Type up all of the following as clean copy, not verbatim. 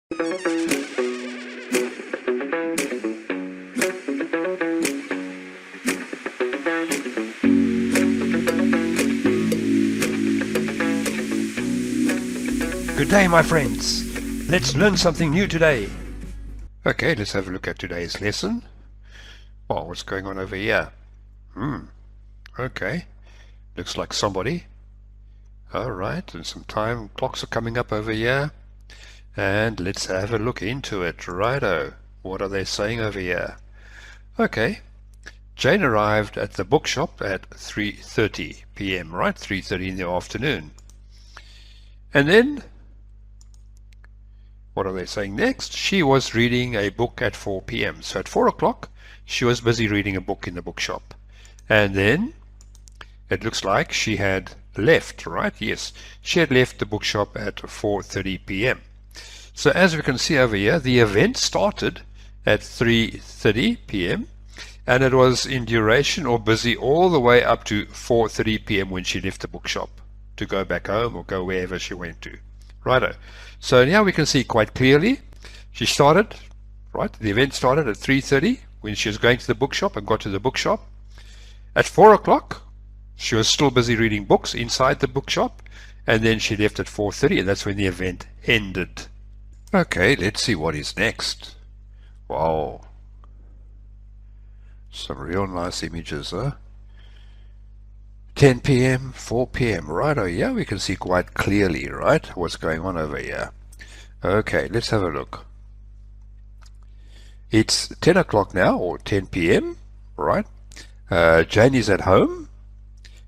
Good day, my friends. Let's learn something new today. Okay, let's have a look at today's lesson. Oh, what's going on over here? Okay. Looks like somebody. Alright, and some time clocks are coming up over here. And let's have a look into it. Righto. What are they saying over here? Okay. Jane arrived at the bookshop at 3:30 p.m., right? 3:30 in the afternoon. And then what are they saying next? She was reading a book at 4 p.m. So at 4 o'clock, she was busy reading a book in the bookshop. And then it looks like she had left, right? Yes, she had left the bookshop at 4:30 p.m. So as we can see over here, the event started at 3:30 p.m. and it was in duration or busy all the way up to 4:30 p.m. when she left the bookshop to go back home or go wherever she went to. Righto. So now we can see quite clearly she started, right? The event started at 3:30 when she was going to the bookshop and got to the bookshop. At 4 o'clock, she was still busy reading books inside the bookshop, and then she left at 4:30, and that's when the event ended. Okay, let's see what is next. Wow. Some real nice images, huh? 10 p.m., 4 p.m. Right, oh yeah, we can see quite clearly, right, what's going on over here. Okay, let's have a look. It's 10 o'clock now, or 10 p.m., right? Jane is at home.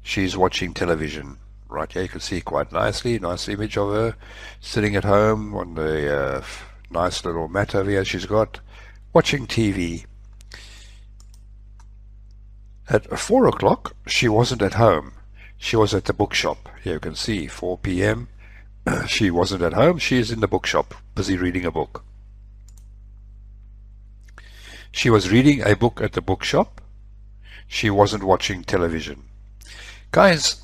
She's watching television. Right, yeah, you can see quite nicely. Nice image of her sitting at home on the nice little mat over here she's got, watching TV. At 4 o'clock, she wasn't at home. She was at the bookshop. Here you can see 4 p.m. She wasn't at home. She is in the bookshop, busy reading a book. She was reading a book at the bookshop. She wasn't watching television. Guys,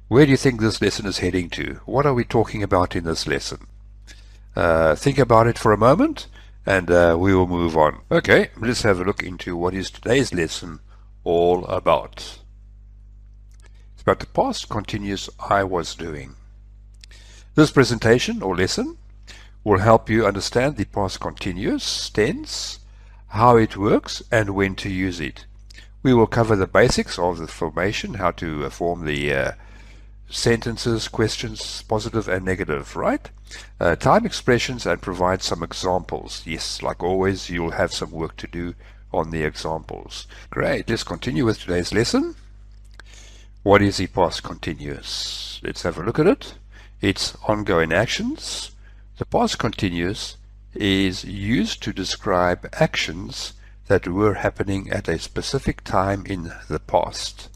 where do you think this lesson is heading to? What are we talking about in this lesson? Think about it for a moment, and we will move on. Okay, let's have a look into what is today's lesson all about. It's about the past continuous I was doing. This presentation or lesson will help you understand the past continuous tense, how it works, and when to use it. We will cover the basics of the formation, how to form the sentences, questions, positive and negative, right? Time expressions, and provide some examples. Yes, like always, you'll have some work to do on the examples. Great, let's continue with today's lesson. What is the past continuous? Let's have a look at it. It's ongoing actions. The past continuous is used to describe actions that were happening at a specific time in the past.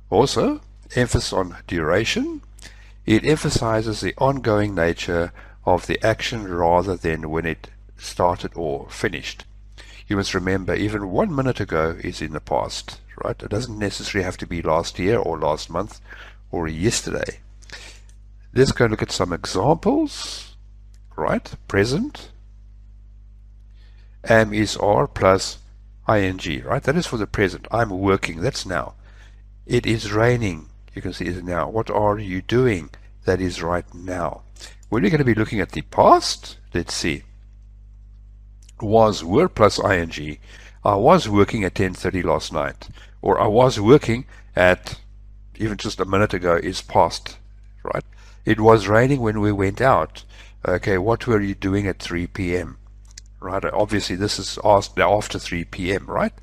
Also, emphasis on duration. It emphasizes the ongoing nature of the action rather than when it started or finished. You must remember, even 1 minute ago is in the past, right? It doesn't necessarily have to be last year or last month or yesterday. Let's go look at some examples, right? Present. Am is are plus ing, right? That is for the present. I'm working, that's now. It is raining, you can see it now. What are you doing? That is right now. When we're going to be looking at the past, let's see. Was, were plus ing. I was working at 10:30 last night, or I was working at, even just a minute ago, is past, right? It was raining when we went out. Okay, what were you doing at 3 p.m.? Right, obviously this is asked after 3 p.m., right?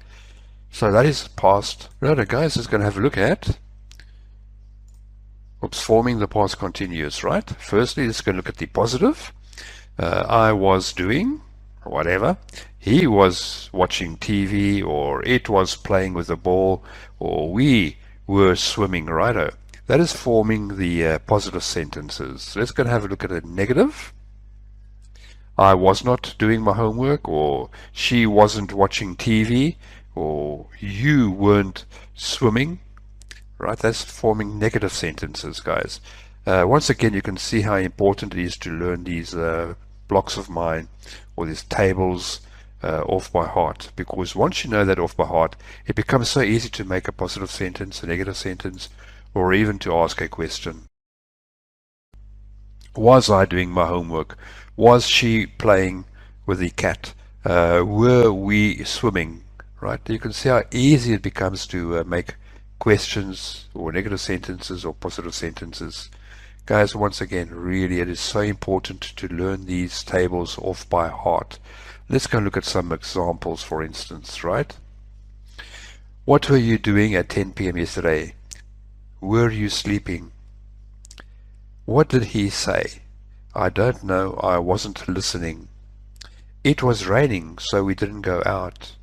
So that is past. Right, guys, let's going to have a look at forming the past continuous, right? Firstly, let's go look at the positive. I was doing whatever. He was watching TV, or it was playing with the ball, or we were swimming, righto. That is forming the positive sentences. Let's go and have a look at a negative. I was not doing my homework, or she wasn't watching TV, or you weren't swimming, right? That's forming negative sentences, guys. Once again, you can see how important it is to learn these blocks of mine or these tables off by heart, because once you know that off by heart, it becomes so easy to make a positive sentence, a negative sentence, or even to ask a question. Was I doing my homework? Was she playing with the cat? Were we swimming? Right? You can see how easy it becomes to make questions or negative sentences or positive sentences. Guys, once again, really it is so important to learn these tables off by heart. Let's go look at some examples, for instance, right? What were you doing at 10 p.m. yesterday? Were you sleeping? What did he say? I don't know, I wasn't listening. It was raining, so we didn't go out.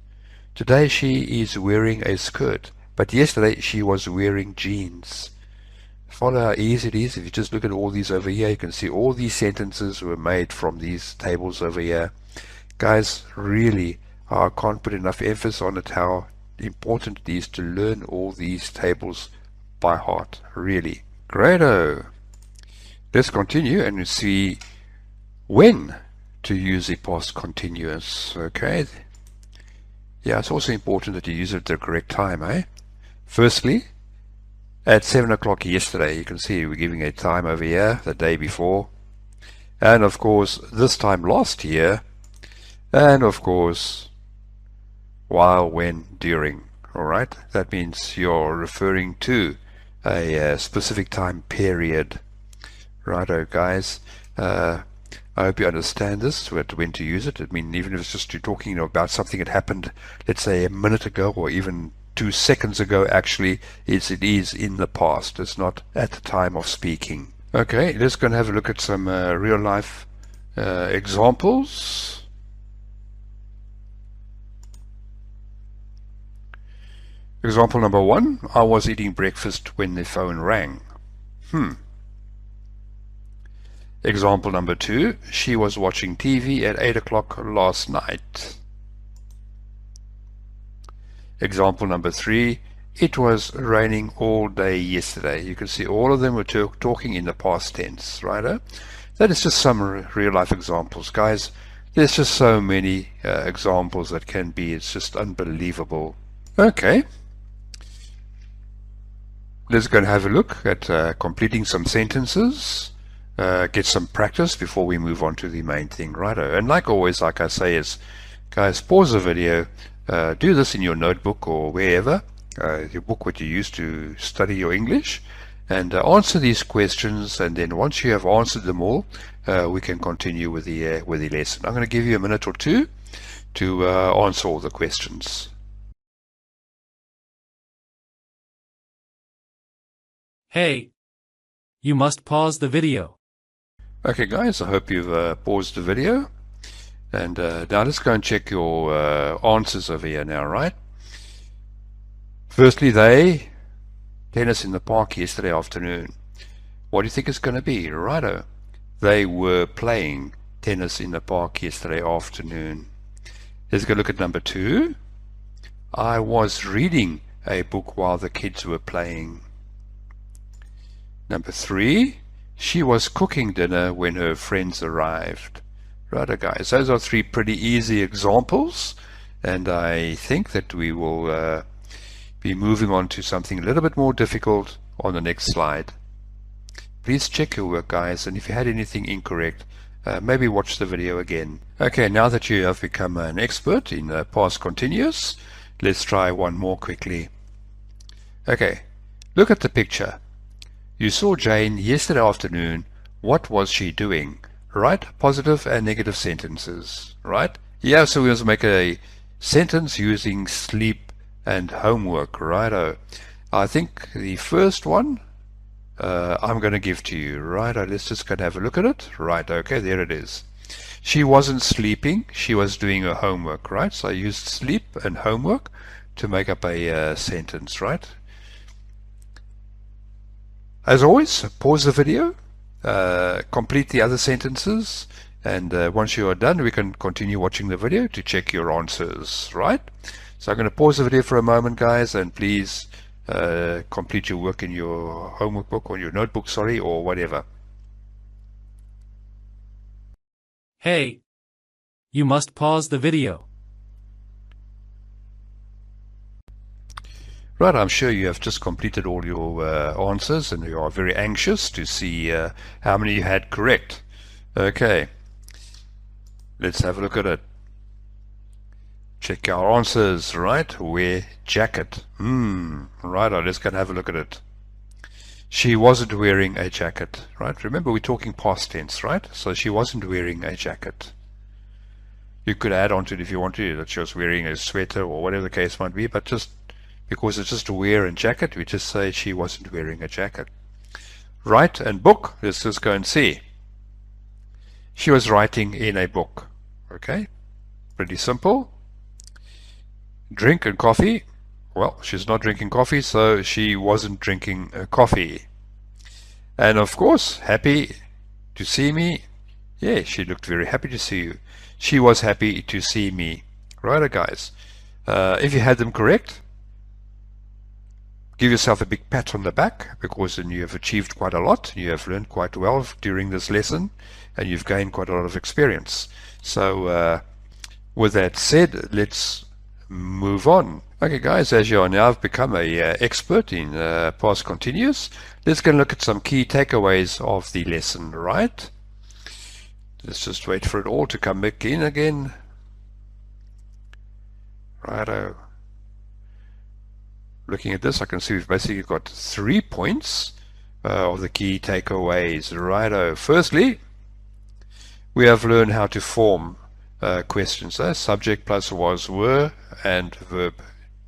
Today she is wearing a skirt, but yesterday she was wearing jeans. Follow how easy it is. If you just look at all these over here, you can see all these sentences were made from these tables over here. Guys, really, I can't put enough emphasis on it, how important it is to learn all these tables by heart. Really. Great-o. Let's continue and see when to use the past continuous. Okay. Yeah, it's also important that you use it at the correct time, eh? Firstly, at 7 o'clock yesterday, you can see we're giving a time over here, the day before. And of course, this time last year. And of course, while, when, during. Alright? That means you're referring to a specific time period. Righto, guys. I hope you understand this, when to use it. I mean, even if it's just you're talking about something that happened, let's say a minute ago, or even 2 seconds ago, actually, it is in the past. It's not at the time of speaking. Okay, let's go and have a look at some real life examples. Example number 1, I was eating breakfast when the phone rang. Example number 2, she was watching TV at 8 o'clock last night. Example number 3, it was raining all day yesterday. You can see all of them were talking in the past tense, right? That is just some real life examples, guys. There's just so many examples that can be. It's just unbelievable. Okay. Let's go and have a look at completing some sentences. Get some practice before we move on to the main thing, righto. And like always, like I say, is guys, pause the video, do this in your notebook or wherever, your book what you use to study your English, and answer these questions. And then once you have answered them all, we can continue with the lesson. I'm going to give you a minute or two to answer all the questions. Hey, you must pause the video. Okay guys, I hope you've paused the video, and now let's go and check your answers over here now, right? Firstly, tennis in the park yesterday afternoon. What do you think it's going to be? Righto. They were playing tennis in the park yesterday afternoon. Let's go look at number 2. I was reading a book while the kids were playing. Number 3, she was cooking dinner when her friends arrived. Righto guys, those are 3 pretty easy examples, and I think that we will be moving on to something a little bit more difficult on the next slide. Please check your work guys, and if you had anything incorrect, maybe watch the video again. Okay, now that you have become an expert in past continuous, let's try one more quickly. Okay, look at the picture. You saw Jane yesterday afternoon. What was she doing? Right? Positive and negative sentences. Right? Yeah, so we also make a sentence using sleep and homework. Righto. I think the first one I'm going to give to you. Righto. Let's just go and have a look at it. Right. Okay, there it is. She wasn't sleeping. She was doing her homework. Right? So I used sleep and homework to make up a sentence. Right? As always, pause the video, complete the other sentences, and once you are done, we can continue watching the video to check your answers, right? So I'm going to pause the video for a moment, guys, and please complete your work in your homework book or your notebook, sorry, or whatever. Hey, you must pause the video. Right, I'm sure you have just completed all your answers and you are very anxious to see how many you had correct. Okay, let's have a look at it. Check our answers, right? Wear jacket. Right, let's go and have a look at it. She wasn't wearing a jacket, right? Remember, we're talking past tense, right? So she wasn't wearing a jacket. You could add on to it if you want to, that she was wearing a sweater or whatever the case might be, but just because it's just a wear and jacket, we just say she wasn't wearing a jacket. Write and book, let's just go and see. She was writing in a book. Okay, pretty simple. Drink and coffee. Well, she's not drinking coffee, so she wasn't drinking coffee. And of course, happy to see me. Yeah, she looked very happy to see you. She was happy to see me. Right, guys? If you had them correct, give yourself a big pat on the back, because then you have achieved quite a lot. You have learned quite well during this lesson, and you've gained quite a lot of experience. So with that said, let's move on. Okay guys, as you are now have become a expert in past continuous, let's go and look at some key takeaways of the lesson, right? Let's just wait for it all to come back in again. Righto. Looking at this, I can see we've basically got 3 points of the key takeaways. Righto. Firstly, we have learned how to form questions. Subject plus was, were, and verb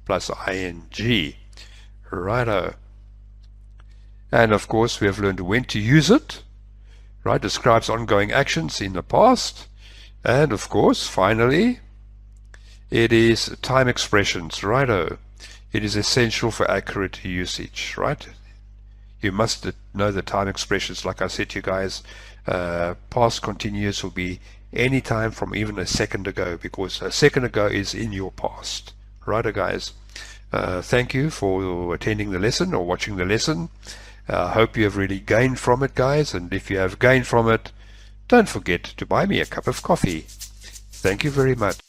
plus ing. Righto. And of course, we have learned when to use it. Right, describes ongoing actions in the past. And of course, finally, it is time expressions. Righto. It is essential for accurate usage, right? You must know the time expressions. Like I said to you guys, past continuous will be any time from even a second ago, because a second ago is in your past. Righto, guys. Thank you for attending the lesson or watching the lesson. I hope you have really gained from it, guys. And if you have gained from it, don't forget to buy me a cup of coffee. Thank you very much.